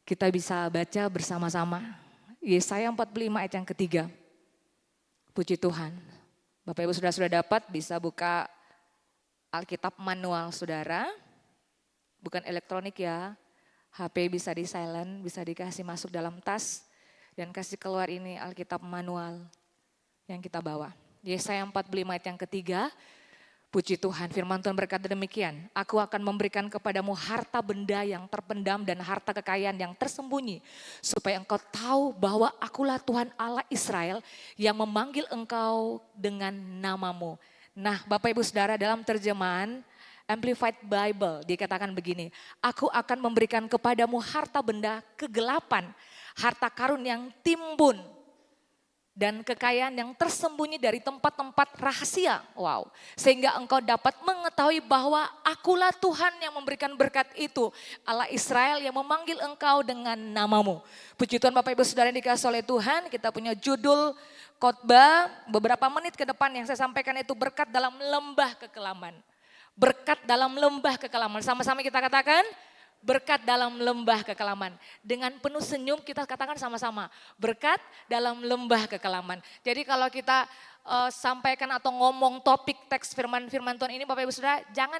Kita bisa baca bersama-sama. Yesaya 45 ayat yang ketiga. Puji Tuhan. Bapak Ibu sudah dapat bisa buka Alkitab manual saudara. Bukan elektronik ya. HP bisa di silent, bisa dikasih masuk dalam tas. Dan kasih keluar ini Alkitab manual yang kita bawa. Yesaya 45 ayat yang ketiga. Puji Tuhan, firman Tuhan berkata demikian. Aku akan memberikan kepadamu harta benda yang terpendam dan harta kekayaan yang tersembunyi. Supaya engkau tahu bahwa akulah Tuhan Allah Israel yang memanggil engkau dengan namamu. Nah Bapak Ibu Saudara, dalam terjemahan Amplified Bible dikatakan begini. Aku akan memberikan kepadamu harta benda kegelapan, harta karun yang timbun, dan kekayaan yang tersembunyi dari tempat-tempat rahasia. Wow. Sehingga engkau dapat mengetahui bahwa akulah Tuhan yang memberikan berkat itu. Allah Israel yang memanggil engkau dengan namamu. Puji Tuhan Bapak Ibu Saudara yang dikasihi oleh Tuhan. Kita punya judul khotbah beberapa menit ke depan yang saya sampaikan itu berkat dalam lembah kekelaman. Berkat dalam lembah kekelaman. Sama-sama kita katakan. Berkat dalam lembah kekelaman. Dengan penuh senyum kita katakan sama-sama. Berkat dalam lembah kekelaman. Jadi kalau kita sampaikan atau ngomong topik teks firman Tuhan ini Bapak Ibu Saudara. Jangan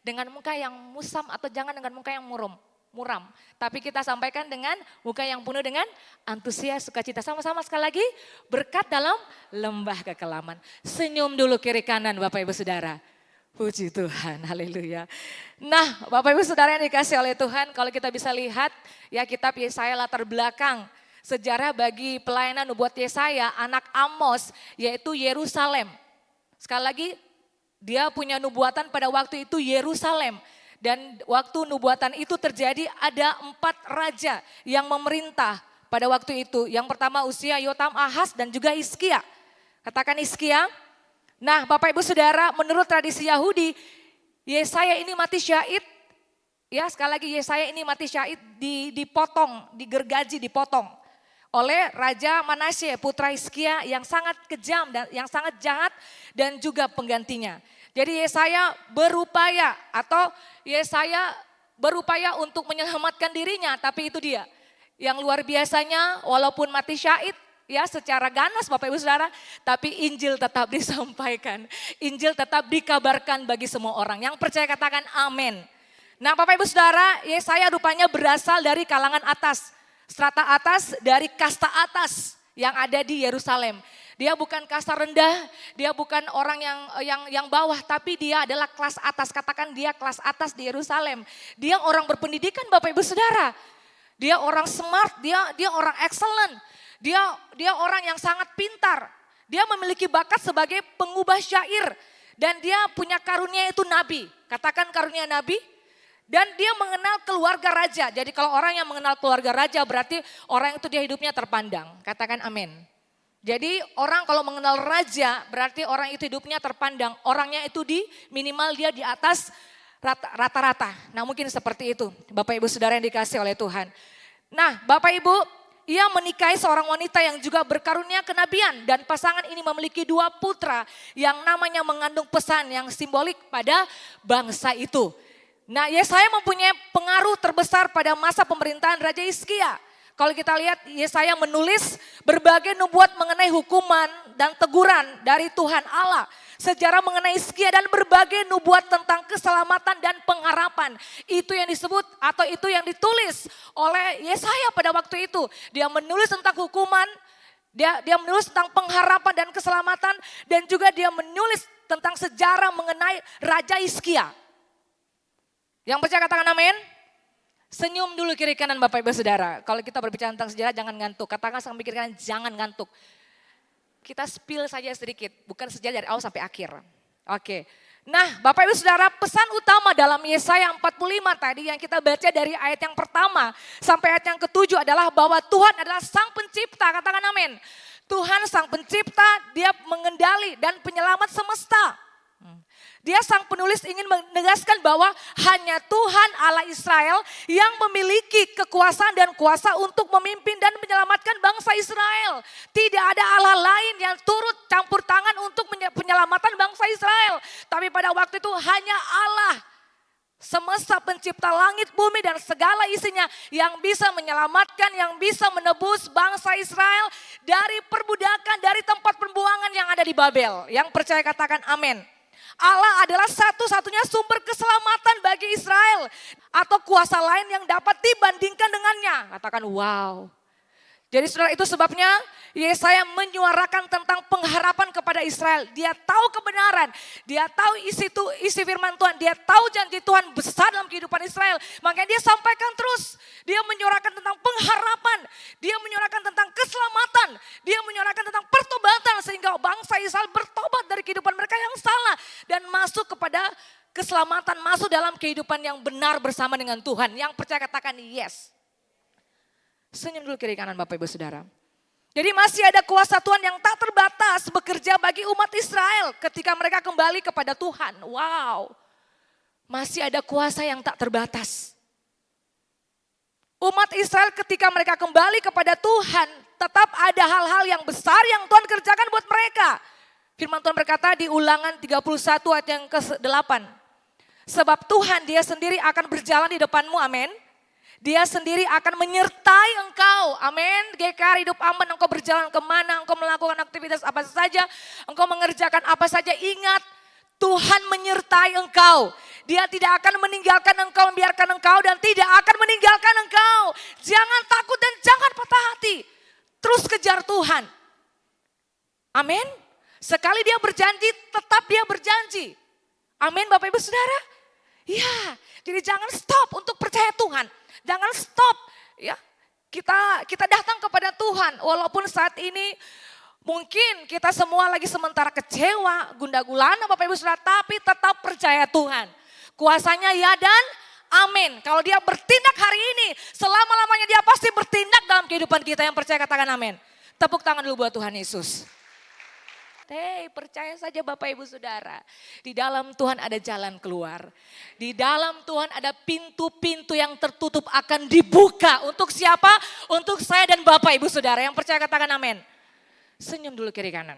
dengan muka yang musam atau jangan dengan muka yang muram. Tapi kita sampaikan dengan muka yang penuh dengan antusias, sukacita. Sama-sama sekali lagi. Berkat dalam lembah kekelaman. Senyum dulu kiri kanan Bapak Ibu Saudara. Puji Tuhan, haleluya. Nah Bapak Ibu Saudara yang dikasih oleh Tuhan, kalau kita bisa lihat ya kitab Yesaya latar belakang sejarah bagi pelayanan nubuat Yesaya, anak Amos yaitu Yerusalem. Sekali lagi dia punya nubuatan pada waktu itu Yerusalem. Dan waktu nubuatan itu terjadi ada 4 raja yang memerintah pada waktu itu. Yang pertama Uzia, Yotam, Ahaz dan juga Hizkia. Katakan Hizkia. Nah Bapak Ibu Saudara, menurut tradisi Yahudi, Yesaya ini mati syahid. Ya sekali lagi Yesaya ini mati syahid dipotong, digergaji, dipotong. Oleh Raja Manasye, putra Hizkia yang sangat kejam dan yang sangat jahat dan juga penggantinya. Jadi Yesaya berupaya untuk menyelamatkan dirinya, tapi itu dia. Yang luar biasanya walaupun mati syahid, ya secara ganas Bapak Ibu Saudara, tapi Injil tetap disampaikan. Injil tetap dikabarkan bagi semua orang. Yang percaya katakan amin. Nah Bapak Ibu Saudara, Yesaya rupanya berasal dari kalangan atas. Strata atas dari kasta atas yang ada di Yerusalem. Dia bukan kasta rendah, dia bukan orang yang bawah, tapi dia adalah kelas atas. Katakan dia kelas atas di Yerusalem. Dia orang berpendidikan Bapak Ibu Saudara. Dia orang smart, dia orang excellent. Dia orang yang sangat pintar. Dia memiliki bakat sebagai pengubah syair. Dan dia punya karunia itu nabi. Katakan karunia nabi. Dan dia mengenal keluarga raja. Jadi kalau orang yang mengenal keluarga raja berarti orang itu dia hidupnya terpandang. Katakan amin. Jadi orang kalau mengenal raja berarti orang itu hidupnya terpandang. Orangnya itu minimal dia di atas rata-rata. Nah mungkin seperti itu Bapak Ibu Saudara yang dikasih oleh Tuhan. Nah Bapak Ibu, ia menikahi seorang wanita yang juga berkarunia kenabian dan pasangan ini memiliki 2 putra yang namanya mengandung pesan yang simbolik pada bangsa itu. Nah Yesaya mempunyai pengaruh terbesar pada masa pemerintahan Raja Hizkia. Kalau kita lihat Yesaya menulis berbagai nubuat mengenai hukuman dan teguran dari Tuhan Allah. Sejarah mengenai Hizkia dan berbagai nubuat tentang keselamatan dan pengharapan. Itu yang disebut atau itu yang ditulis oleh Yesaya pada waktu itu. Dia menulis tentang hukuman, dia menulis tentang pengharapan dan keselamatan. Dan juga dia menulis tentang sejarah mengenai Raja Hizkia. Yang percaya katakan amin. Senyum dulu kiri kanan Bapak Ibu Saudara. Kalau kita berbicara tentang sejarah jangan ngantuk. Katakan sambil kiri kanan jangan ngantuk. Kita spill saja sedikit, bukan sejarah dari awal sampai akhir. Oke. Nah Bapak Ibu Saudara, pesan utama dalam Yesaya 45 tadi yang kita baca dari ayat yang pertama sampai ayat yang ke-7 adalah bahwa Tuhan adalah Sang Pencipta. Katakan amin. Tuhan Sang Pencipta, dia mengendali dan penyelamat semesta. Dia sang penulis ingin menegaskan bahwa hanya Tuhan Allah Israel yang memiliki kekuasaan dan kuasa untuk memimpin dan menyelamatkan bangsa Israel. Tidak ada Allah lain yang turut campur tangan untuk penyelamatan bangsa Israel. Tapi pada waktu itu hanya Allah Semesta pencipta langit, bumi dan segala isinya yang bisa menyelamatkan, yang bisa menebus bangsa Israel dari perbudakan, dari tempat pembuangan yang ada di Babel. Yang percaya katakan amin. Allah adalah satu-satunya sumber keselamatan bagi Israel. Atau kuasa lain yang dapat dibandingkan dengannya. Katakan wow. Jadi saudara, itu sebabnya Yesaya menyuarakan tentang pengharapan kepada Israel. Dia tahu kebenaran, dia tahu isi firman Tuhan, dia tahu janji Tuhan besar dalam kehidupan Israel. Makanya dia sampaikan terus, dia menyuarakan tentang pengharapan, dia menyuarakan tentang keselamatan, dia menyuarakan tentang pertobatan sehingga bangsa Israel bertobat dari kehidupan mereka yang salah dan masuk kepada keselamatan, masuk dalam kehidupan yang benar bersama dengan Tuhan. Yang percaya katakan yes. Senyum dulu kiri kanan Bapak Ibu Saudara. Jadi masih ada kuasa Tuhan yang tak terbatas bekerja bagi umat Israel ketika mereka kembali kepada Tuhan. Wow, masih ada kuasa yang tak terbatas. Umat Israel ketika mereka kembali kepada Tuhan, tetap ada hal-hal yang besar yang Tuhan kerjakan buat mereka. Firman Tuhan berkata di Ulangan 31 ayat yang ke-8. Sebab Tuhan dia sendiri akan berjalan di depanmu, amin. Dia sendiri akan menyertai engkau. Amin. GKR hidup aman. Engkau berjalan kemana. Engkau melakukan aktivitas apa saja. Engkau mengerjakan apa saja. Ingat, Tuhan menyertai engkau. Dia tidak akan meninggalkan engkau, membiarkan engkau. Dan tidak akan meninggalkan engkau. Jangan takut dan jangan patah hati. Terus kejar Tuhan. Amin. Sekali dia berjanji, tetap dia berjanji. Amin Bapak Ibu Saudara. Ya, jadi jangan stop untuk percaya Tuhan. Jangan stop ya. Kita datang kepada Tuhan walaupun saat ini mungkin kita semua lagi sementara kecewa, gundah gulana Bapak Ibu Saudara, tapi tetap percaya Tuhan. Kuasanya ya dan amin. Kalau dia bertindak hari ini, selama-lamanya dia pasti bertindak dalam kehidupan kita. Yang percaya katakan amin. Tepuk tangan dulu buat Tuhan Yesus. Hei, percaya saja Bapak Ibu Saudara. Di dalam Tuhan ada jalan keluar. Di dalam Tuhan ada pintu-pintu yang tertutup akan dibuka. Untuk siapa? Untuk saya dan Bapak Ibu Saudara. Yang percaya katakan amin. Senyum dulu kiri kanan.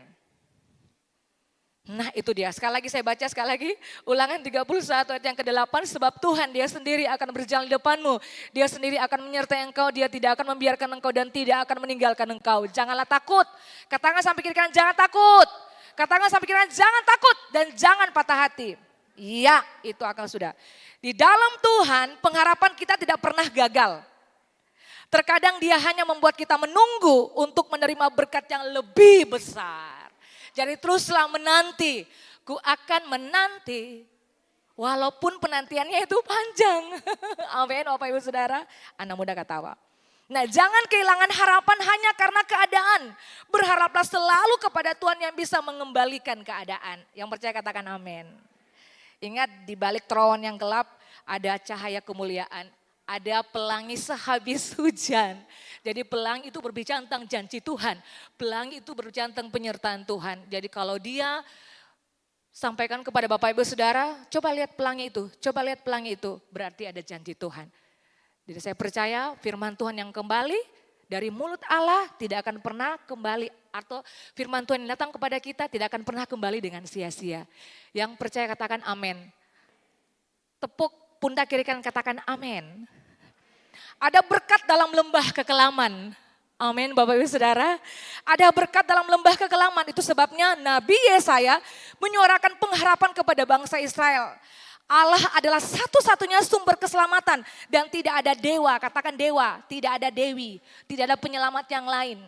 Nah itu dia, sekali lagi saya baca sekali lagi. Ulangan 31 ayat yang ke-8. Sebab Tuhan dia sendiri akan berjalan di depanmu. Dia sendiri akan menyertai engkau. Dia tidak akan membiarkan engkau dan tidak akan meninggalkan engkau. Janganlah takut. Katakan sampai kiri kanan, jangan takut. Katakan sampai kiri kanan, jangan takut dan jangan patah hati. Iya, itu akan sudah. Di dalam Tuhan pengharapan kita tidak pernah gagal. Terkadang dia hanya membuat kita menunggu untuk menerima berkat yang lebih besar. Jadi teruslah menanti, ku akan menanti walaupun penantiannya itu panjang. Amin Bapak Ibu Saudara, anak muda ketawa. Nah jangan kehilangan harapan hanya karena keadaan. Berharaplah selalu kepada Tuhan yang bisa mengembalikan keadaan. Yang percaya katakan amin. Ingat di balik terowongan yang gelap ada cahaya kemuliaan. Ada pelangi sehabis hujan. Jadi pelangi itu berbicara tentang janji Tuhan. Pelangi itu berbicara tentang penyertaan Tuhan. Jadi kalau dia sampaikan kepada Bapak Ibu Saudara, coba lihat pelangi itu, coba lihat pelangi itu. Berarti ada janji Tuhan. Jadi saya percaya firman Tuhan yang kembali dari mulut Allah tidak akan pernah kembali. Atau firman Tuhan yang datang kepada kita tidak akan pernah kembali dengan sia-sia. Yang percaya katakan amin. Tepuk pundak kiri kanan katakan amin. Ada berkat dalam lembah kekelaman. Amin Bapak Ibu Saudara. Ada berkat dalam lembah kekelaman. Itu sebabnya Nabi Yesaya menyuarakan pengharapan kepada bangsa Israel. Allah adalah satu-satunya sumber keselamatan. Dan tidak ada dewa, katakan dewa, tidak ada dewi. Tidak ada penyelamat yang lain.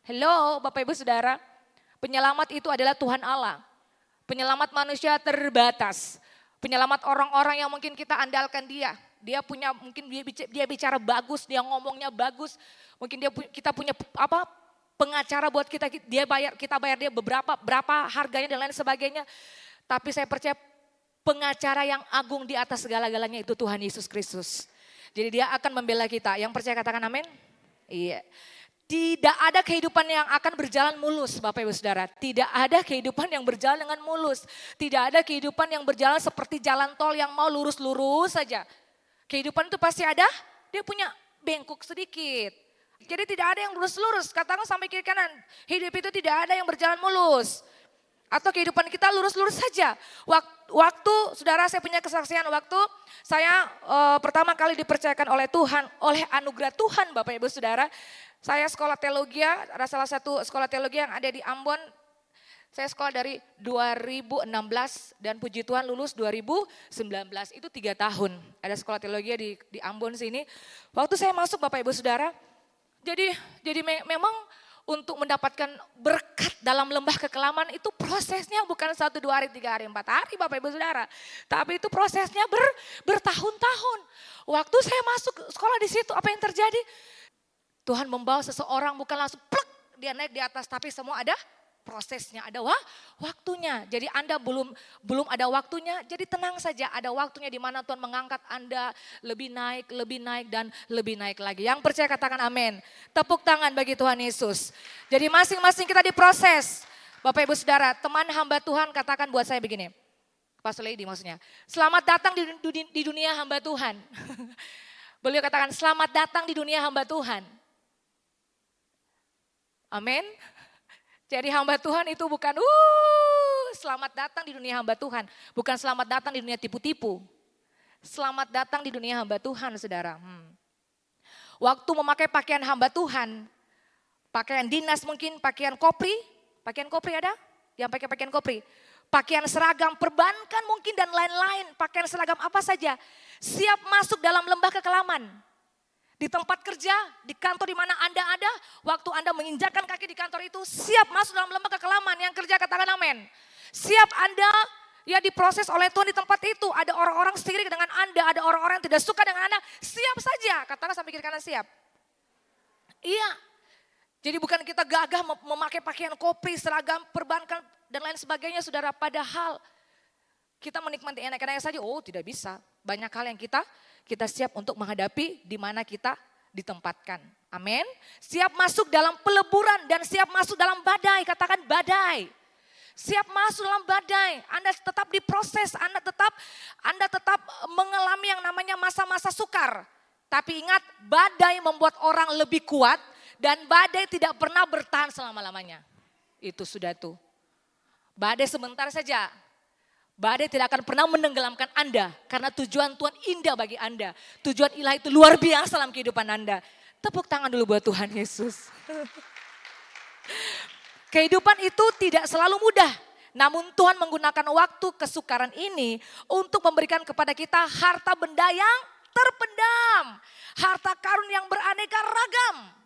Hello Bapak Ibu Saudara. Penyelamat itu adalah Tuhan Allah. Penyelamat manusia terbatas. Penyelamat orang-orang yang mungkin kita andalkan dia. Dia punya, mungkin dia bicara bagus, dia ngomongnya bagus. Mungkin kita punya apa pengacara buat kita bayar dia berapa harganya dan lain sebagainya. Tapi saya percaya pengacara yang agung di atas segala-galanya itu Tuhan Yesus Kristus. Jadi dia akan membela kita. Yang percaya katakan amin? Iya. Tidak ada kehidupan yang akan berjalan mulus Bapak Ibu Saudara. Tidak ada kehidupan yang berjalan dengan mulus. Tidak ada kehidupan yang berjalan seperti jalan tol yang mau lurus-lurus saja. Kehidupan itu pasti ada, dia punya bengkok sedikit. Jadi tidak ada yang lurus-lurus, katakan sampai kiri kanan. Hidup itu tidak ada yang berjalan mulus. Atau kehidupan kita lurus-lurus saja. waktu saudara saya punya kesaksian waktu saya pertama kali dipercayakan oleh Tuhan, oleh anugerah Tuhan Bapak Ibu Saudara. Saya sekolah teologi, ada salah satu sekolah teologi yang ada di Ambon. Saya sekolah dari 2016 dan puji Tuhan lulus 2019, itu 3 tahun. Ada sekolah teologi di Ambon sini. Waktu saya masuk Bapak Ibu Saudara, jadi memang untuk mendapatkan berkat dalam lembah kekelaman itu prosesnya bukan 1, 2 hari, 3 hari, 4 hari Bapak Ibu Saudara. Tapi itu prosesnya bertahun-tahun. Waktu saya masuk sekolah di situ, apa yang terjadi? Tuhan membawa seseorang bukan langsung plek dia naik di atas, tapi semua ada prosesnya, ada waktunya. Jadi Anda belum ada waktunya, jadi tenang saja, ada waktunya di mana Tuhan mengangkat Anda lebih naik dan lebih naik lagi. Yang percaya katakan amin. Tepuk tangan bagi Tuhan Yesus. Jadi masing-masing kita diproses. Bapak Ibu Saudara, teman hamba Tuhan katakan buat saya begini. Pastor Lady maksudnya, selamat datang di dunia hamba Tuhan. Beliau katakan selamat datang di dunia hamba Tuhan. Amin. Jadi hamba Tuhan itu bukan selamat datang di dunia hamba Tuhan. Bukan selamat datang di dunia tipu-tipu. Selamat datang di dunia hamba Tuhan saudara. Waktu memakai pakaian hamba Tuhan. Pakaian dinas mungkin, pakaian kopri. Pakaian kopri ada? Yang pakai pakaian kopri. Pakaian seragam perbankan mungkin dan lain-lain. Pakaian seragam apa saja. Siap masuk dalam lembah kekelaman. Di tempat kerja, di kantor di mana Anda ada, waktu Anda menginjakkan kaki di kantor itu, siap masuk dalam lembah kekelaman. Yang kerja katakan amin. Siap Anda ya diproses oleh Tuhan di tempat itu. Ada orang-orang seiring dengan Anda, ada orang-orang yang tidak suka dengan Anda, siap saja. Katakan sampai kiri kanan siap. Iya. Jadi bukan kita gagah memakai pakaian kopri, seragam, perbankan dan lain sebagainya saudara. Padahal kita menikmati enak-enaknya saja, tidak bisa. Banyak hal yang kita siap untuk menghadapi di mana kita ditempatkan. Amin. Siap masuk dalam peleburan dan siap masuk dalam badai. Katakan badai. Siap masuk dalam badai. Anda tetap diproses, Anda tetap mengalami yang namanya masa-masa sukar. Tapi ingat, badai membuat orang lebih kuat dan badai tidak pernah bertahan selama-lamanya. Itu sudah tuh. Badai sebentar saja. Badai tidak akan pernah menenggelamkan Anda. Karena tujuan Tuhan indah bagi Anda. Tujuan ilahi itu luar biasa dalam kehidupan Anda. Tepuk tangan dulu buat Tuhan Yesus. Kehidupan itu tidak selalu mudah. Namun Tuhan menggunakan waktu kesukaran ini untuk memberikan kepada kita harta benda yang terpendam. Harta karun yang beraneka ragam.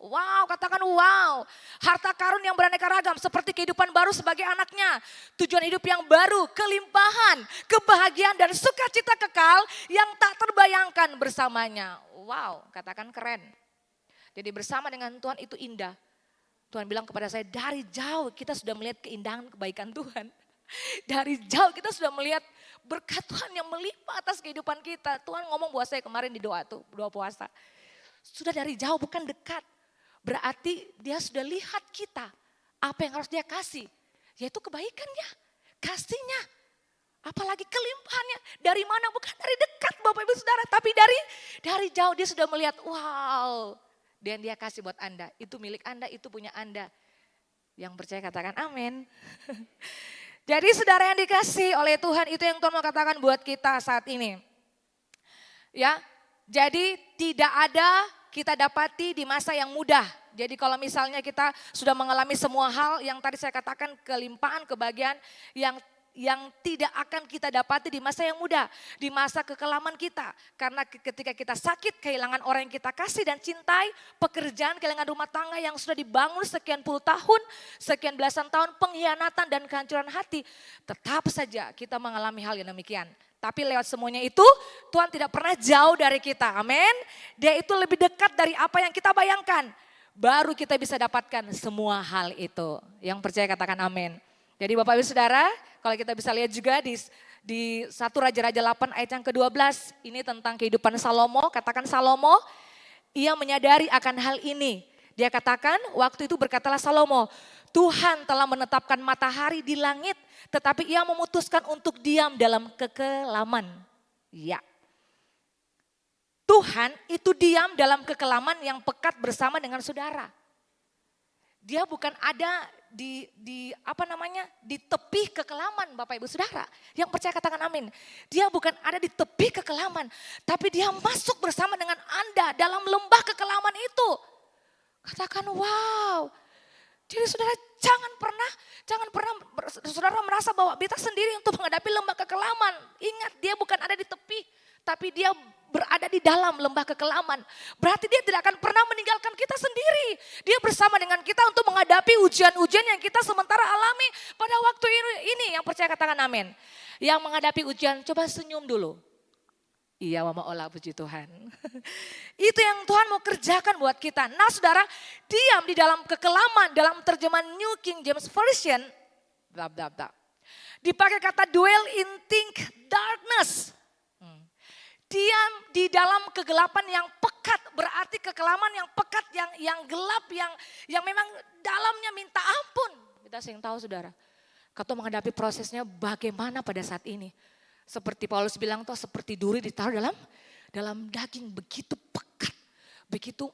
Wow, katakan wow. Harta karun yang beraneka ragam seperti kehidupan baru sebagai anaknya. Tujuan hidup yang baru, kelimpahan, kebahagiaan dan sukacita kekal yang tak terbayangkan bersamanya. Wow, katakan keren. Jadi bersama dengan Tuhan itu indah. Tuhan bilang kepada saya, dari jauh kita sudah melihat keindahan kebaikan Tuhan. Dari jauh kita sudah melihat berkat Tuhan yang melimpah atas kehidupan kita. Tuhan ngomong buat saya kemarin di doa puasa. Sudah dari jauh bukan dekat. Berarti dia sudah lihat kita, apa yang harus dia kasih, yaitu kebaikannya, kasihnya, apalagi kelimpahannya. Dari mana? Bukan dari dekat Bapak Ibu Saudara, tapi dari jauh dia sudah melihat, wow, dan dia kasih buat Anda, itu milik Anda, itu punya Anda. Yang percaya katakan amin. Jadi saudara yang dikasih oleh Tuhan, itu yang Tuhan mau katakan buat kita saat ini. Ya, jadi tidak ada kita dapati di masa yang mudah. Jadi kalau misalnya kita sudah mengalami semua hal yang tadi saya katakan, kelimpahan, kebahagiaan yang tidak akan kita dapati di masa yang mudah, di masa kekelaman kita. Karena ketika kita sakit, kehilangan orang yang kita kasih dan cintai, pekerjaan, kehilangan rumah tangga yang sudah dibangun sekian puluh tahun, sekian belasan tahun, pengkhianatan dan kehancuran hati, tetap saja kita mengalami hal yang demikian. Tapi lewat semuanya itu Tuhan tidak pernah jauh dari kita, amin. Dia itu lebih dekat dari apa yang kita bayangkan. Baru kita bisa dapatkan semua hal itu. Yang percaya katakan amin. Jadi Bapak Ibu Saudara, kalau kita bisa lihat juga di 1 Raja-Raja 8 ayat yang ke-12. Ini tentang kehidupan Salomo, katakan Salomo, ia menyadari akan hal ini. Dia katakan waktu itu berkatalah Salomo, Tuhan telah menetapkan matahari di langit, tetapi ia memutuskan untuk diam dalam kekelaman. Ya. Tuhan itu diam dalam kekelaman yang pekat bersama dengan saudara. Dia bukan ada di tepi kekelaman Bapak Ibu Saudara. Yang percaya katakan amin. Dia bukan ada di tepi kekelaman, tapi dia masuk bersama dengan Anda dalam lembah kekelaman itu. Katakan wow. Jadi saudara jangan pernah saudara merasa bahwa kita sendiri untuk menghadapi lembah kekelaman. Ingat dia bukan ada di tepi, tapi dia berada di dalam lembah kekelaman. Berarti dia tidak akan pernah meninggalkan kita sendiri. Dia bersama dengan kita untuk menghadapi ujian-ujian yang kita sementara alami pada waktu ini. Yang percaya katakan amin. Yang menghadapi ujian coba senyum dulu. Iya mama olah puji Tuhan. Itu yang Tuhan mau kerjakan buat kita. Nah saudara diam di dalam kekelaman dalam terjemahan New King James Version. Dipakai kata dwell in thick darkness. Diam di dalam kegelapan yang pekat, berarti kekelaman yang pekat, yang gelap, yang memang dalamnya minta ampun. Kita sering tahu saudara, kalau menghadapi prosesnya bagaimana pada saat ini. Seperti Paulus bilang tuh seperti duri ditaruh dalam daging begitu pekat, begitu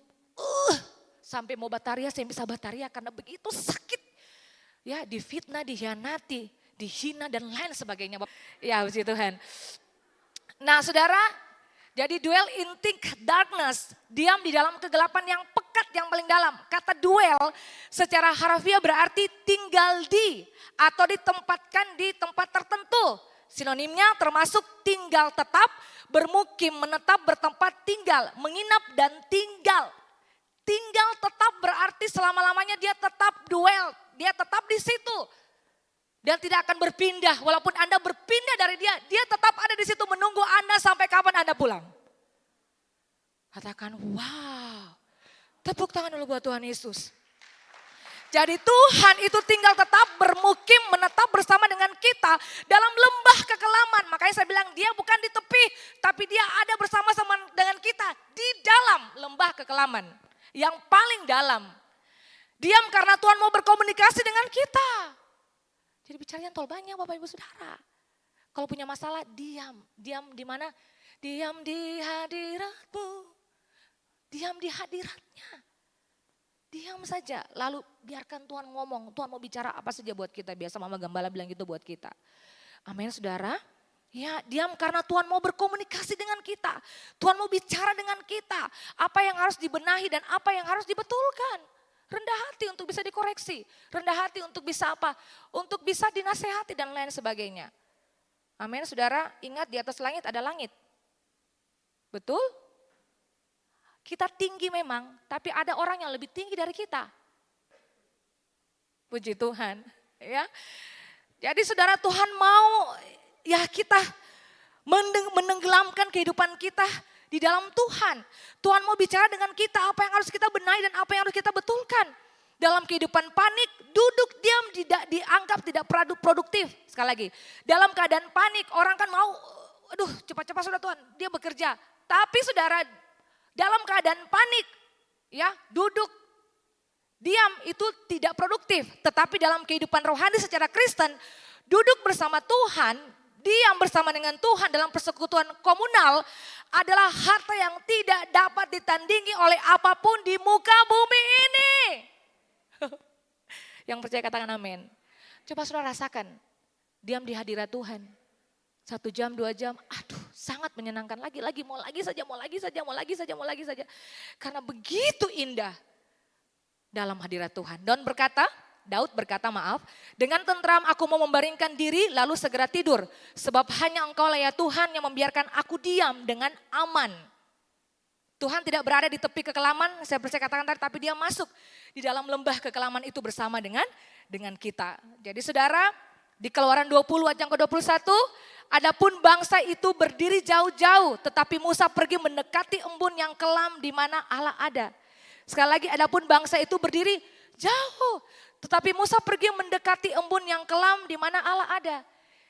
sampai mau bataria, saya bisa bataria karena begitu sakit. Ya difitnah, dihianati, dihina dan lain sebagainya. Ya puji Tuhan. Nah saudara, jadi dwell in thick darkness, diam di dalam kegelapan yang pekat yang paling dalam. Kata dwell secara harfiah berarti tinggal di atau ditempatkan di tempat tertentu. Sinonimnya termasuk tinggal tetap, bermukim, menetap, bertempat tinggal, menginap dan tinggal. Tinggal tetap berarti selama-lamanya dia tetap dwell, dia tetap di situ. Dan tidak akan berpindah, walaupun Anda berpindah dari dia tetap ada di situ menunggu Anda sampai kapan Anda pulang. Katakan wow, tepuk tangan dulu buat Tuhan Yesus. Jadi Tuhan itu tinggal tetap bermukim, menetap bersama dengan kita dalam lembah kekelaman. Makanya saya bilang dia bukan di tepi, tapi dia ada bersama-sama dengan kita di dalam lembah kekelaman. Yang paling dalam. Diam karena Tuhan mau berkomunikasi dengan kita. Jadi bicaranya tol banyak Bapak Ibu Saudara. Kalau punya masalah diam. Diam di mana? Diam di hadiratmu. Diam di hadiratnya. Diam saja. Lalu biarkan Tuhan ngomong. Tuhan mau bicara apa saja buat kita. Biasa Mama Gembala bilang gitu buat kita. Amin saudara. Ya diam karena Tuhan mau berkomunikasi dengan kita. Tuhan mau bicara dengan kita. Apa yang harus dibenahi dan apa yang harus dibetulkan. Rendah hati untuk bisa dikoreksi. Rendah hati untuk bisa apa? Untuk bisa dinasehati dan lain sebagainya. Amin saudara, ingat di atas langit ada langit. Betul? Kita tinggi memang, tapi ada orang yang lebih tinggi dari kita. Puji Tuhan. Ya. Jadi saudara Tuhan mau ya kita menenggelamkan kehidupan kita di dalam Tuhan. Tuhan mau bicara dengan kita apa yang harus kita benahi dan apa yang harus kita betulkan. Dalam kehidupan panik, duduk diam dianggap tidak produktif. Sekali lagi, dalam keadaan panik orang kan mau, aduh cepat-cepat sudah Tuhan, dia bekerja. Tapi saudara, dalam keadaan panik, ya duduk, diam itu tidak produktif. Tetapi dalam kehidupan rohani secara Kristen, duduk bersama Tuhan, diam bersama dengan Tuhan dalam persekutuan komunal adalah harta yang tidak dapat ditandingi oleh apapun di muka bumi ini. Yang percaya katakan amin. Coba saudara rasakan, diam di hadirat Tuhan. 1 jam, 2 jam, aduh sangat menyenangkan. Lagi, mau lagi saja. Karena begitu indah dalam hadirat Tuhan. Daud berkata maaf, dengan tentram aku mau membaringkan diri lalu segera tidur. Sebab hanya Engkau lah ya Tuhan yang membiarkan aku diam dengan aman. Tuhan tidak berada di tepi kekelaman, saya percaya katakan tadi, tapi dia masuk di dalam lembah kekelaman itu bersama dengan kita. Jadi saudara, di Keluaran 20 ayat yang ke-21, adapun bangsa itu berdiri jauh-jauh, tetapi Musa pergi mendekati embun yang kelam di mana Allah ada. Sekali lagi, adapun bangsa itu berdiri jauh, tetapi Musa pergi mendekati embun yang kelam di mana Allah ada.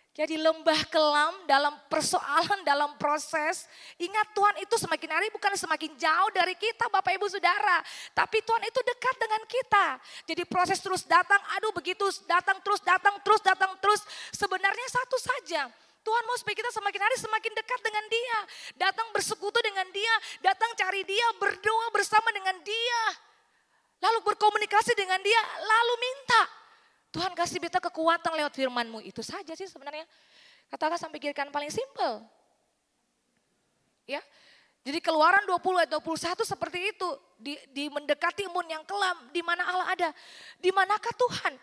Jadi lembah kelam dalam persoalan, dalam proses. Ingat Tuhan itu semakin hari bukan semakin jauh dari kita Bapak Ibu Saudara. Tapi Tuhan itu dekat dengan kita. Jadi proses terus datang, begitu datang terus. Sebenarnya satu saja. Tuhan mau supaya kita semakin hari semakin dekat dengan Dia. Datang bersekutu dengan Dia, datang cari Dia, berdoa bersama dengan Dia. Lalu berkomunikasi dengan Dia, lalu minta. Tuhan kasih kita kekuatan lewat firman-Mu. Itu saja sih sebenarnya. Katakan sampai kiri kanan paling simpel. Ya. Jadi Keluaran 20 ayat 21 seperti itu. Di mendekati embun yang kelam, di mana Allah ada. Di manakah Tuhan?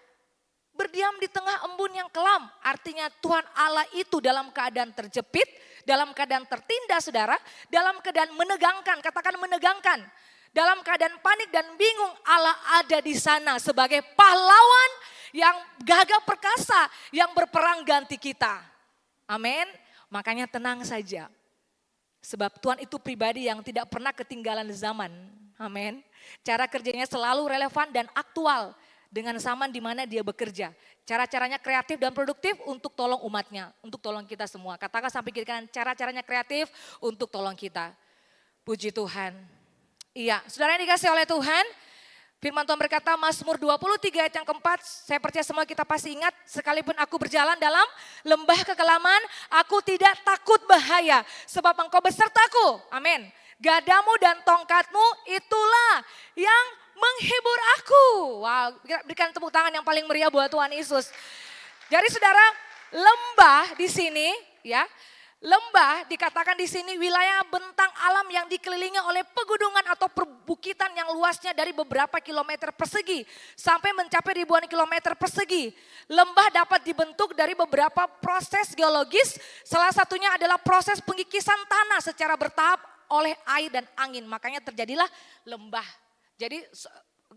Berdiam di tengah embun yang kelam. Artinya Tuhan Allah itu dalam keadaan terjepit, dalam keadaan tertindas saudara, dalam keadaan menegangkan, katakan menegangkan. Dalam keadaan panik dan bingung, Allah ada di sana sebagai pahlawan yang gagah perkasa, yang berperang ganti kita. Amin. Makanya tenang saja. Sebab Tuhan itu pribadi yang tidak pernah ketinggalan zaman. Amin. Cara kerjanya selalu relevan dan aktual dengan zaman di mana dia bekerja. Cara-caranya kreatif dan produktif untuk tolong umatnya, untuk tolong kita semua. Katakan sampai kiri kanan, cara-caranya kreatif untuk tolong kita. Puji Tuhan. Iya, saudara yang dikasih oleh Tuhan, firman Tuhan berkata Mazmur 23 ayat yang keempat, saya percaya semua kita pasti ingat, sekalipun aku berjalan dalam lembah kekelaman, aku tidak takut bahaya, sebab engkau besertaku. Amin. Gadamu dan tongkatmu itulah yang menghibur aku. Wow, berikan tepuk tangan yang paling meriah buat Tuhan Yesus. Jadi saudara, lembah di sini ya, lembah dikatakan di sini wilayah bentang alam yang dikelilingi oleh pegunungan atau perbukitan yang luasnya dari beberapa kilometer persegi sampai mencapai ribuan kilometer persegi. Lembah dapat dibentuk dari beberapa proses geologis, salah satunya adalah proses pengikisan tanah secara bertahap oleh air dan angin. Makanya terjadilah lembah. Jadi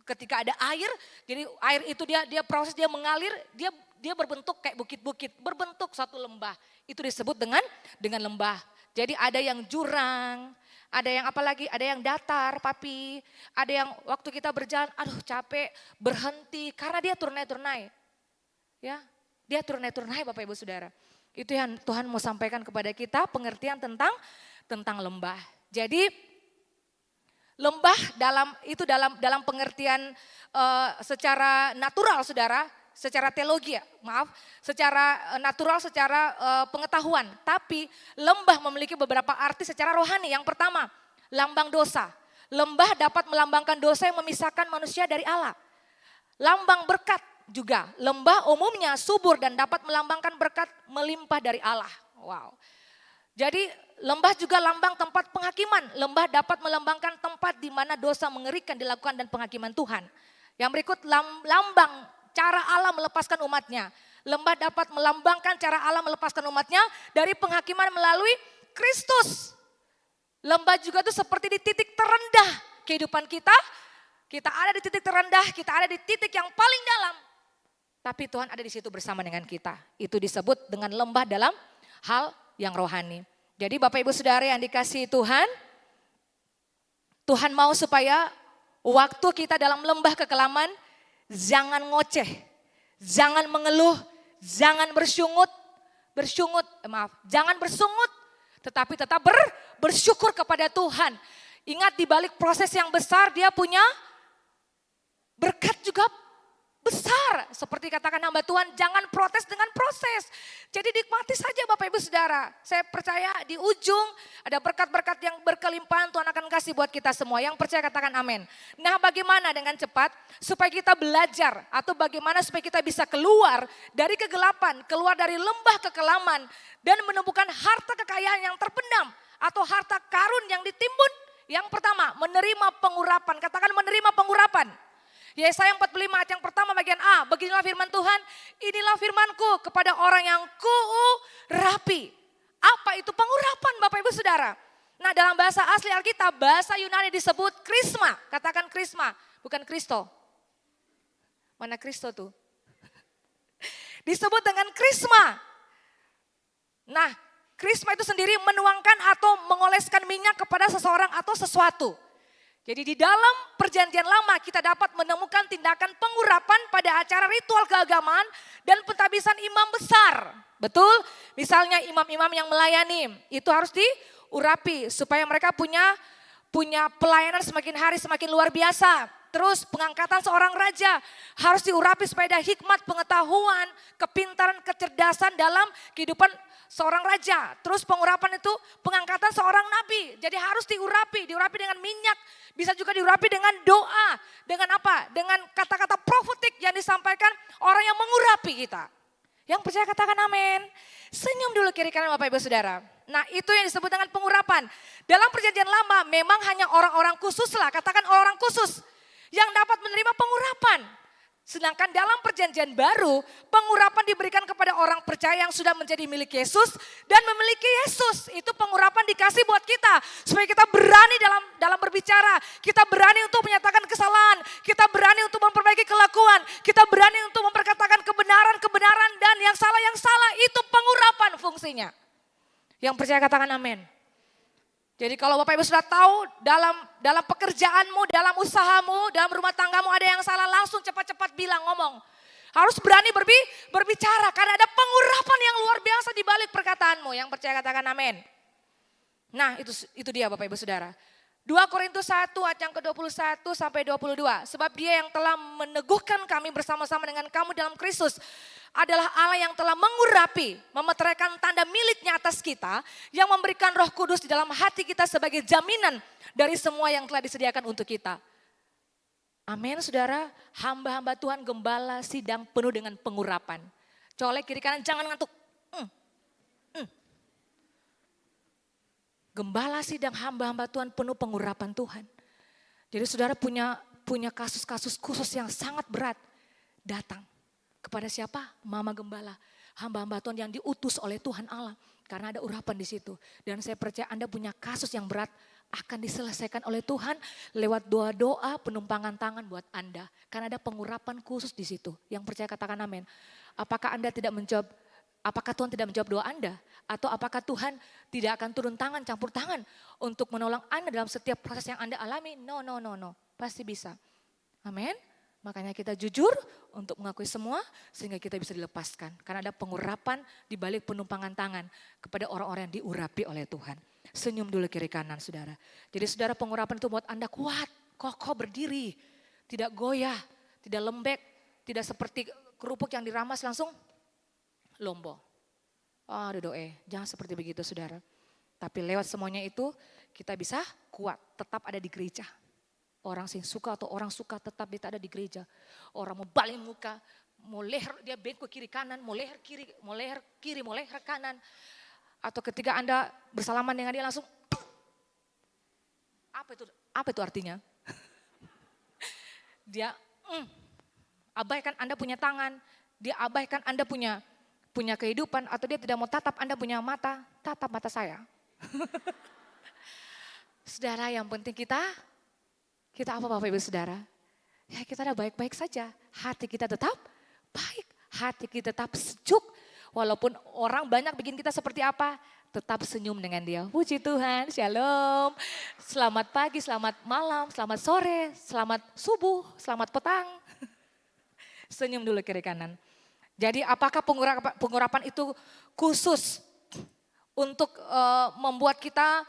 ketika ada air, jadi air itu dia proses dia mengalir, dia berbentuk kayak bukit-bukit, berbentuk satu lembah. Itu disebut dengan lembah. Jadi ada yang jurang, ada yang apalagi, ada yang datar, papi, ada yang waktu kita berjalan, aduh capek, berhenti karena dia turnai-turnai. Ya, dia turnai-turnai Bapak Ibu Saudara. Itu yang Tuhan mau sampaikan kepada kita, pengertian tentang lembah. Jadi lembah dalam pengertian secara natural saudara, secara teologi ya, secara natural, secara pengetahuan. Tapi lembah memiliki beberapa arti secara rohani. Yang pertama, lambang dosa. Lembah dapat melambangkan dosa yang memisahkan manusia dari Allah. Lambang berkat juga. Lembah umumnya subur dan dapat melambangkan berkat melimpah dari Allah. Wow. Jadi lembah juga lambang tempat penghakiman. Lembah dapat melambangkan tempat di mana dosa mengerikan dilakukan dan penghakiman Tuhan. Yang berikut lambang cara Allah melepaskan umatnya. Lembah dapat melambangkan cara Allah melepaskan umatnya dari penghakiman melalui Kristus. Lembah juga itu seperti di titik terendah kehidupan kita. Kita ada di titik terendah, kita ada di titik yang paling dalam. Tapi Tuhan ada di situ bersama dengan kita. Itu disebut dengan lembah dalam hal yang rohani. Jadi Bapak Ibu Saudara yang dikasihi Tuhan, Tuhan mau supaya waktu kita dalam lembah kekelaman jangan ngoceh, jangan mengeluh, jangan jangan bersungut, tetapi tetap bersyukur kepada Tuhan. Ingat di balik proses yang besar dia punya berkat juga besar. Seperti katakan hamba Tuhan, jangan protes dengan proses. Jadi nikmati saja Bapak Ibu Saudara. Saya percaya di ujung ada berkat-berkat yang berkelimpahan Tuhan akan kasih buat kita semua. Yang percaya katakan amin. Nah bagaimana dengan cepat supaya kita belajar atau bagaimana supaya kita bisa keluar dari kegelapan, keluar dari lembah kekelaman dan menemukan harta kekayaan yang terpendam atau harta karun yang ditimbun. Yang pertama, menerima pengurapan. Katakan menerima pengurapan. Yesaya 45 ayat yang pertama bagian A, beginilah firman Tuhan, inilah firmanku kepada orang yang kuurapi. Apa itu pengurapan Bapak Ibu Saudara? Nah dalam bahasa asli Alkitab, bahasa Yunani disebut krisma. Katakan krisma, bukan Kristo. Mana Kristo tuh? Disebut dengan krisma. Nah krisma itu sendiri menuangkan atau mengoleskan minyak kepada seseorang atau sesuatu. Jadi di dalam perjanjian lama kita dapat menemukan tindakan pengurapan pada acara ritual keagamaan dan pentabisan imam besar. Betul? Misalnya imam-imam yang melayani itu harus diurapi supaya mereka punya pelayanan semakin hari semakin luar biasa. Terus pengangkatan seorang raja harus diurapi supaya ada hikmat, pengetahuan, kepintaran, kecerdasan dalam kehidupan seorang raja. Terus pengurapan itu pengangkatan seorang nabi. Jadi harus diurapi dengan minyak. Bisa juga diurapi dengan doa. Dengan apa? Dengan kata-kata profetik yang disampaikan orang yang mengurapi kita. Yang percaya katakan amin. Senyum dulu kiri kanan Bapak Ibu Saudara. Nah itu yang disebut dengan pengurapan. Dalam perjanjian lama memang hanya orang-orang khusus lah, katakan orang khusus yang dapat menerima pengurapan. Sedangkan dalam perjanjian baru, pengurapan diberikan kepada orang percaya yang sudah menjadi milik Yesus dan memiliki Yesus. Itu pengurapan dikasih buat kita supaya kita berani dalam berbicara, kita berani untuk menyatakan kesalahan, kita berani untuk memperbaiki kelakuan, kita berani untuk memperkatakan kebenaran dan yang salah itu pengurapan fungsinya. Yang percaya katakan amin. Jadi kalau Bapak Ibu sudah tahu dalam pekerjaanmu, dalam usahamu, dalam rumah tanggamu ada yang salah, langsung cepat-cepat bilang, ngomong. Harus berani berbicara karena ada pengurapan yang luar biasa di balik perkataanmu. Yang percaya katakan amin. Nah itu dia Bapak Ibu Saudara. 2 Korintus 1 ayat yang ke-21 sampai 22. Sebab dia yang telah meneguhkan kami bersama-sama dengan kamu dalam Kristus adalah Allah yang telah mengurapi, memeteraikan tanda miliknya atas kita, yang memberikan Roh Kudus di dalam hati kita sebagai jaminan dari semua yang telah disediakan untuk kita. Amin saudara, hamba-hamba Tuhan gembala sidang penuh dengan pengurapan. Colek kiri kanan jangan ngantuk. Gembala sidang hamba-hamba Tuhan penuh pengurapan Tuhan. Jadi saudara punya kasus-kasus khusus yang sangat berat. Datang kepada siapa? Mama gembala. Hamba-hamba Tuhan yang diutus oleh Tuhan Allah. Karena ada urapan di situ. Dan saya percaya Anda punya kasus yang berat akan diselesaikan oleh Tuhan lewat doa-doa penumpangan tangan buat Anda. Karena ada pengurapan khusus di situ. Yang percaya katakan amin. Apakah Anda tidak menjawab? Apakah Tuhan tidak menjawab doa Anda? Atau apakah Tuhan tidak akan turun tangan, campur tangan untuk menolong Anda dalam setiap proses yang Anda alami? No. Pasti bisa. Amin. Makanya kita jujur untuk mengakui semua sehingga kita bisa dilepaskan. Karena ada pengurapan di balik penumpangan tangan kepada orang-orang yang diurapi oleh Tuhan. Senyum dulu kiri kanan saudara. Jadi saudara pengurapan itu buat Anda kuat, kokoh berdiri. Tidak goyah, tidak lembek, tidak seperti kerupuk yang diramas langsung lombo. Jangan seperti begitu saudara. Tapi lewat semuanya itu kita bisa kuat, tetap ada di gereja. Orang sing suka atau orang suka tetap dia ada di gereja. Orang mau balik muka, mau leher dia bengkok kiri kanan, mau leher kiri, mau leher kanan. Atau ketika Anda bersalaman dengan dia langsung, apa itu artinya? Dia abaikan Anda punya tangan, dia abaikan Anda punya kehidupan, atau dia tidak mau tatap Anda punya mata, tatap mata saya. Saudara, yang penting kita apa Bapak Ibu Saudara? Ya kita ada baik-baik saja, hati kita tetap baik, hati kita tetap sejuk. Walaupun orang banyak bikin kita seperti apa, tetap senyum dengan dia. Puji Tuhan, shalom. Selamat pagi, selamat malam, selamat sore, selamat subuh, selamat petang. Senyum dulu kiri kanan. Jadi apakah pengurapan itu khusus untuk membuat kita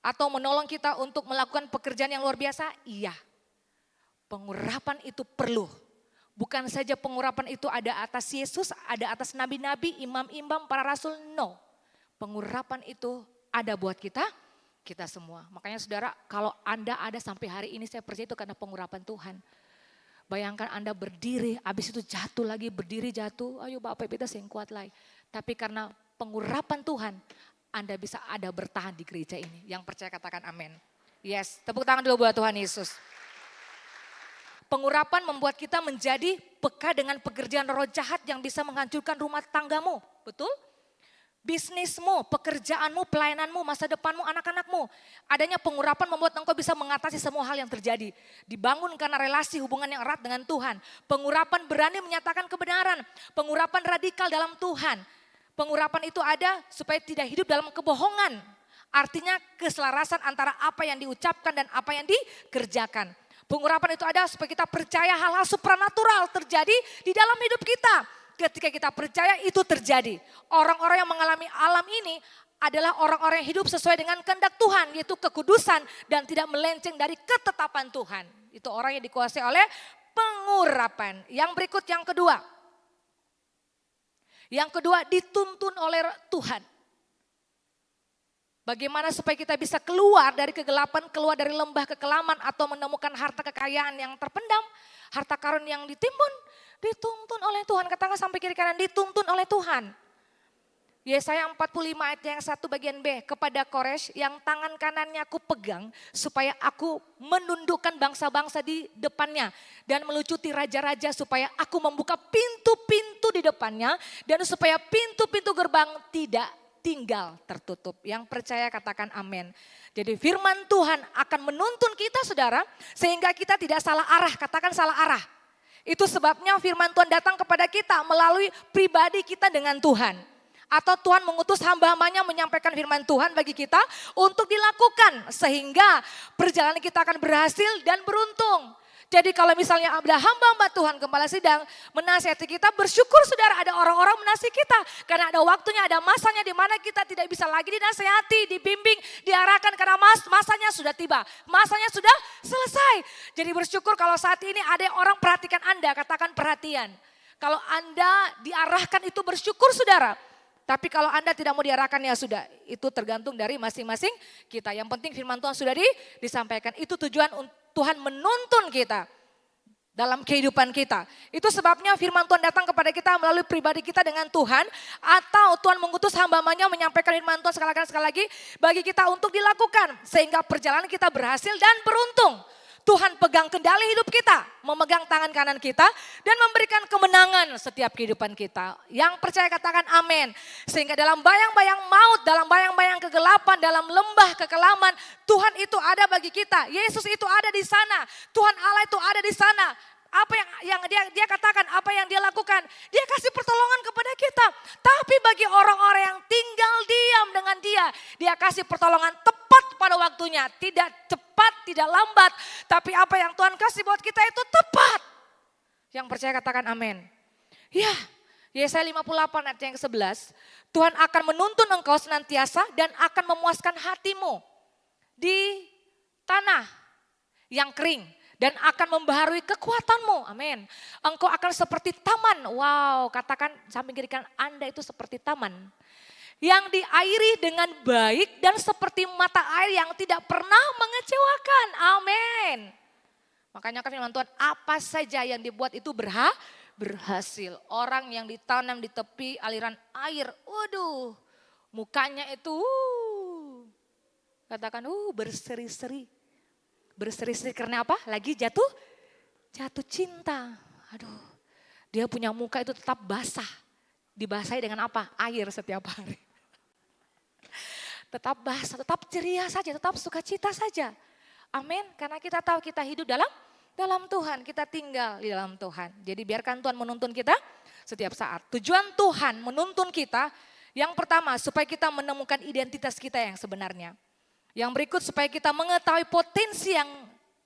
atau menolong kita untuk melakukan pekerjaan yang luar biasa? Iya. Pengurapan itu perlu. Bukan saja pengurapan itu ada atas Yesus, ada atas nabi-nabi, imam-imam, para rasul. No. Pengurapan itu ada buat kita semua. Makanya saudara, kalau Anda ada sampai hari ini, saya percaya itu karena pengurapan Tuhan. Bayangkan Anda berdiri, habis itu jatuh lagi, berdiri jatuh. Ayo Bapak kita sing kuat lagi. Tapi karena pengurapan Tuhan, Anda bisa ada bertahan di gereja ini. Yang percaya katakan amin. Yes, tepuk tangan dulu buat Tuhan Yesus. Pengurapan membuat kita menjadi peka dengan pekerjaan roh jahat yang bisa menghancurkan rumah tanggamu. Betul? Bisnismu, pekerjaanmu, pelayananmu, masa depanmu, anak-anakmu. Adanya pengurapan membuat engkau bisa mengatasi semua hal yang terjadi. Dibangun karena relasi hubungan yang erat dengan Tuhan. Pengurapan berani menyatakan kebenaran. Pengurapan radikal dalam Tuhan. Pengurapan itu ada supaya tidak hidup dalam kebohongan. Artinya keselarasan antara apa yang diucapkan dan apa yang dikerjakan. Pengurapan itu ada supaya kita percaya hal-hal supranatural terjadi di dalam hidup kita. Ketika kita percaya itu terjadi. Orang-orang yang mengalami alam ini adalah orang-orang yang hidup sesuai dengan kehendak Tuhan. Yaitu kekudusan dan tidak melenceng dari ketetapan Tuhan. Itu orang yang dikuasai oleh pengurapan. Yang berikut yang kedua. Yang kedua dituntun oleh Tuhan. Bagaimana supaya kita bisa keluar dari kegelapan, keluar dari lembah kekelaman atau menemukan harta kekayaan yang terpendam, harta karun yang ditimbun, dituntun oleh Tuhan. Katakan sampai kiri kanan, dituntun oleh Tuhan. Yesaya 45 ayat yang 1 bagian B, kepada Koresh yang tangan kanannya aku pegang supaya aku menundukkan bangsa-bangsa di depannya dan melucuti raja-raja supaya aku membuka pintu-pintu di depannya dan supaya pintu-pintu gerbang tidak tinggal tertutup. Yang percaya katakan amin. Jadi firman Tuhan akan menuntun kita saudara sehingga kita tidak salah arah, katakan salah arah. Itu sebabnya firman Tuhan datang kepada kita melalui pribadi kita dengan Tuhan. Atau Tuhan mengutus hamba-hambanya menyampaikan firman Tuhan bagi kita untuk dilakukan. Sehingga perjalanan kita akan berhasil dan beruntung. Jadi kalau misalnya ada hamba-hamba Tuhan gembala sidang menasihati kita, bersyukur saudara ada orang-orang menasihati kita. Karena ada waktunya, ada masanya di mana kita tidak bisa lagi dinasihati, dibimbing, diarahkan karena masanya sudah tiba. Masanya sudah selesai. Jadi bersyukur kalau saat ini ada orang perhatikan Anda, katakan perhatian. Kalau Anda diarahkan itu bersyukur saudara. Tapi kalau Anda tidak mau diarahkan ya sudah, itu tergantung dari masing-masing kita. Yang penting firman Tuhan sudah disampaikan. Itu tujuan Tuhan menuntun kita dalam kehidupan kita. Itu sebabnya firman Tuhan datang kepada kita melalui pribadi kita dengan Tuhan. Atau Tuhan mengutus hamba-hambanya menyampaikan firman Tuhan sekali lagi bagi kita untuk dilakukan. Sehingga perjalanan kita berhasil dan beruntung. Tuhan pegang kendali hidup kita, memegang tangan kanan kita dan memberikan kemenangan setiap kehidupan kita. Yang percaya katakan amin. Sehingga dalam bayang-bayang maut, dalam bayang-bayang kegelapan, dalam lembah kekelaman, Tuhan itu ada bagi kita. Yesus itu ada di sana. Tuhan Allah itu ada di sana. Apa yang dia katakan, apa yang dia lakukan, dia kasih pertolongan kepada kita. Tapi bagi orang-orang yang tinggal diam dengan dia kasih pertolongan tepat pada waktunya. Tidak cepat, tidak lambat. Tapi apa yang Tuhan kasih buat kita itu tepat. Yang percaya katakan amin. Ya, Yesaya 58 ayat yang ke-11. Tuhan akan menuntun engkau senantiasa dan akan memuaskan hatimu di tanah yang kering. Dan akan membaharui kekuatanmu, amin. Engkau akan seperti taman, wow, katakan samping kiri kanan Anda itu seperti taman. Yang diairi dengan baik dan seperti mata air yang tidak pernah mengecewakan, amin. Makanya kan firman Tuhan, apa saja yang dibuat itu berhasil. Orang yang ditanam di tepi aliran air, waduh, mukanya itu katakan berseri-seri. Berseri-seri karena apa? Lagi jatuh cinta. Aduh, dia punya muka itu tetap basah. Dibasahi dengan apa? Air setiap hari. Tetap basah, tetap ceria saja, tetap sukacita saja. Amin. Karena kita tahu kita hidup dalam Tuhan, kita tinggal di dalam Tuhan. Jadi biarkan Tuhan menuntun kita setiap saat. Tujuan Tuhan menuntun kita, yang pertama supaya kita menemukan identitas kita yang sebenarnya. Yang berikut supaya kita mengetahui potensi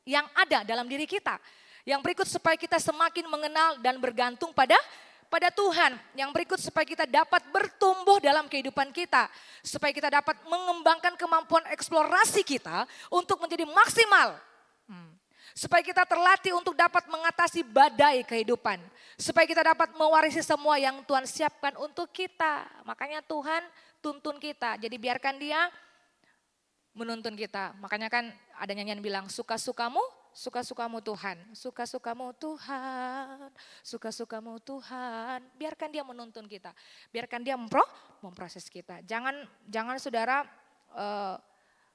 yang ada dalam diri kita. Yang berikut supaya kita semakin mengenal dan bergantung pada Tuhan. Yang berikut supaya kita dapat bertumbuh dalam kehidupan kita. Supaya kita dapat mengembangkan kemampuan eksplorasi kita untuk menjadi maksimal. Supaya kita terlatih untuk dapat mengatasi badai kehidupan. Supaya kita dapat mewarisi semua yang Tuhan siapkan untuk kita. Makanya Tuhan tuntun kita. Jadi biarkan Dia menuntun kita. Makanya kan ada nyanyian bilang suka-sukamu Tuhan. Suka-sukamu Tuhan. Suka-sukamu Tuhan. Biarkan Dia menuntun kita. Biarkan Dia memproses kita. Jangan saudara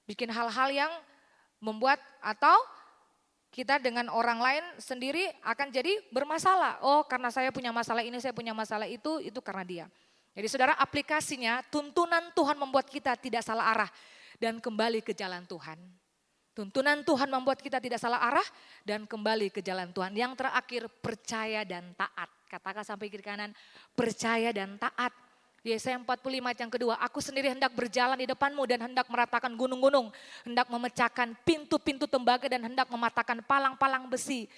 bikin hal-hal yang membuat atau kita dengan orang lain sendiri akan jadi bermasalah. Oh karena saya punya masalah ini, saya punya masalah itu karena dia. Jadi saudara aplikasinya tuntunan Tuhan membuat kita tidak salah arah. Dan kembali ke jalan Tuhan. Tuntunan Tuhan membuat kita tidak salah arah dan kembali ke jalan Tuhan. Yang terakhir percaya dan taat. Katakan sampai kiri kanan, percaya dan taat. Yesaya 45 ayat yang kedua, aku sendiri hendak berjalan di depanmu dan hendak meratakan gunung-gunung. Hendak memecahkan pintu-pintu tembaga dan hendak mematahkan palang-palang besi.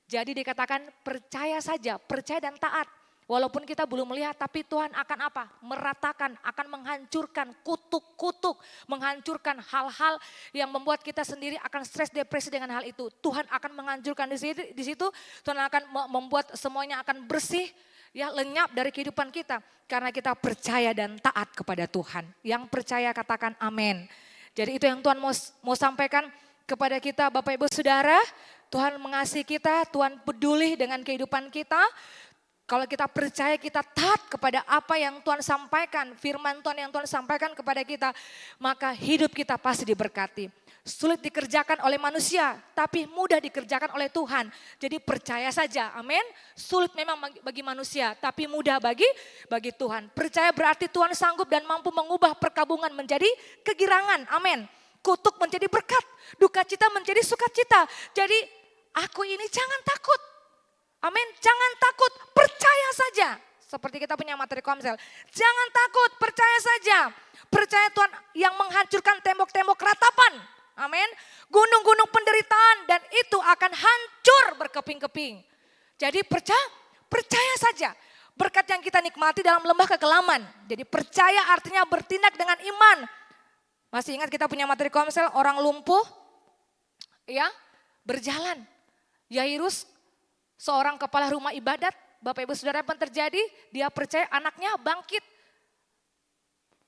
Jadi dikatakan percaya saja, percaya dan taat. Walaupun kita belum melihat, tapi Tuhan akan apa? Meratakan, akan menghancurkan kutuk-kutuk, menghancurkan hal-hal yang membuat kita sendiri akan stres depresi dengan hal itu. Tuhan akan menghancurkan di situ, Tuhan akan membuat semuanya akan bersih ya lenyap dari kehidupan kita karena kita percaya dan taat kepada Tuhan. Yang percaya katakan amin. Jadi itu yang Tuhan mau sampaikan kepada kita Bapak Ibu Saudara. Tuhan mengasihi kita, Tuhan peduli dengan kehidupan kita. Kalau kita percaya, kita taat kepada apa yang Tuhan sampaikan, firman Tuhan yang Tuhan sampaikan kepada kita, maka hidup kita pasti diberkati. Sulit dikerjakan oleh manusia, tapi mudah dikerjakan oleh Tuhan. Jadi percaya saja, amin. Sulit memang bagi manusia, tapi mudah bagi Tuhan. Percaya berarti Tuhan sanggup dan mampu mengubah perkabungan menjadi kegirangan, amin. Kutuk menjadi berkat, duka cita menjadi sukacita. Jadi aku ini jangan takut. Amin, jangan takut, percaya saja. Seperti kita punya materi komsel. Jangan takut, percaya saja. Percaya Tuhan yang menghancurkan tembok-tembok ratapan. Amin. Gunung-gunung penderitaan dan itu akan hancur berkeping-keping. Jadi percaya saja. Berkat yang kita nikmati dalam lembah kekelaman. Jadi percaya artinya bertindak dengan iman. Masih ingat kita punya materi komsel orang lumpuh ya berjalan. Yairus seorang kepala rumah ibadat, Bapak Ibu Saudara apa yang terjadi? Dia percaya anaknya bangkit.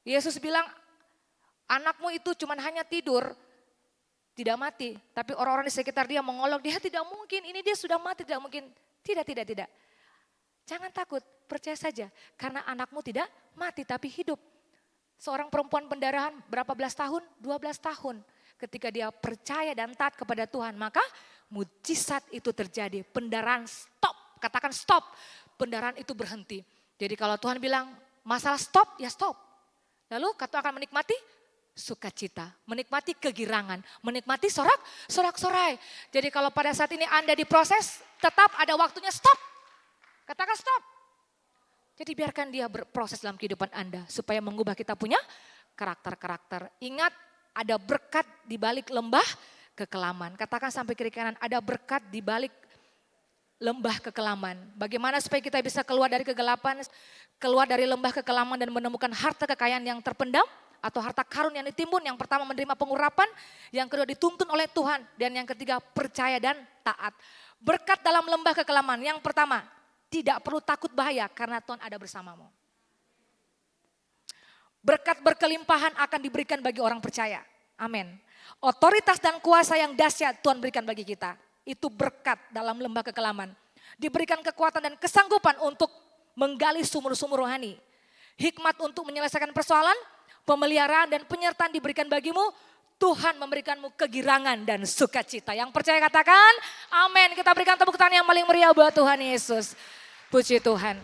Yesus bilang, anakmu itu cuma hanya tidur, tidak mati. Tapi orang-orang di sekitar dia mengolok, dia tidak mungkin, ini dia sudah mati, tidak mungkin. Tidak. Jangan takut, percaya saja. Karena anakmu tidak mati tapi hidup. Seorang perempuan pendarahan berapa belas tahun? 12 tahun. Ketika dia percaya dan taat kepada Tuhan, maka mujizat itu terjadi. Pendarahan stop, katakan stop. Pendarahan itu berhenti. Jadi kalau Tuhan bilang masalah stop, ya stop. Lalu kata akan menikmati sukacita, menikmati kegirangan, menikmati sorak-sorai. Jadi kalau pada saat ini Anda diproses, tetap ada waktunya stop. Katakan stop. Jadi biarkan dia berproses dalam kehidupan Anda supaya mengubah kita punya karakter-karakter. Ingat, ada berkat di balik lembah kekelaman. Katakan sampai kiri kanan, ada berkat di balik lembah kekelaman. Bagaimana supaya kita bisa keluar dari kegelapan, keluar dari lembah kekelaman dan menemukan harta kekayaan yang terpendam atau harta karun yang ditimbun. Yang pertama menerima pengurapan, yang kedua dituntun oleh Tuhan, dan yang ketiga percaya dan taat. Berkat dalam lembah kekelaman, yang pertama tidak perlu takut bahaya karena Tuhan ada bersamamu. Berkat berkelimpahan akan diberikan bagi orang percaya. Amin. Otoritas dan kuasa yang dahsyat Tuhan berikan bagi kita. Itu berkat dalam lembah kekelaman. Diberikan kekuatan dan kesanggupan untuk menggali sumur-sumur rohani. Hikmat untuk menyelesaikan persoalan, pemeliharaan dan penyertaan diberikan bagimu. Tuhan memberikanmu kegirangan dan sukacita. Yang percaya katakan amin. Kita berikan tepuk tangan yang paling meriah buat Tuhan Yesus. Puji Tuhan.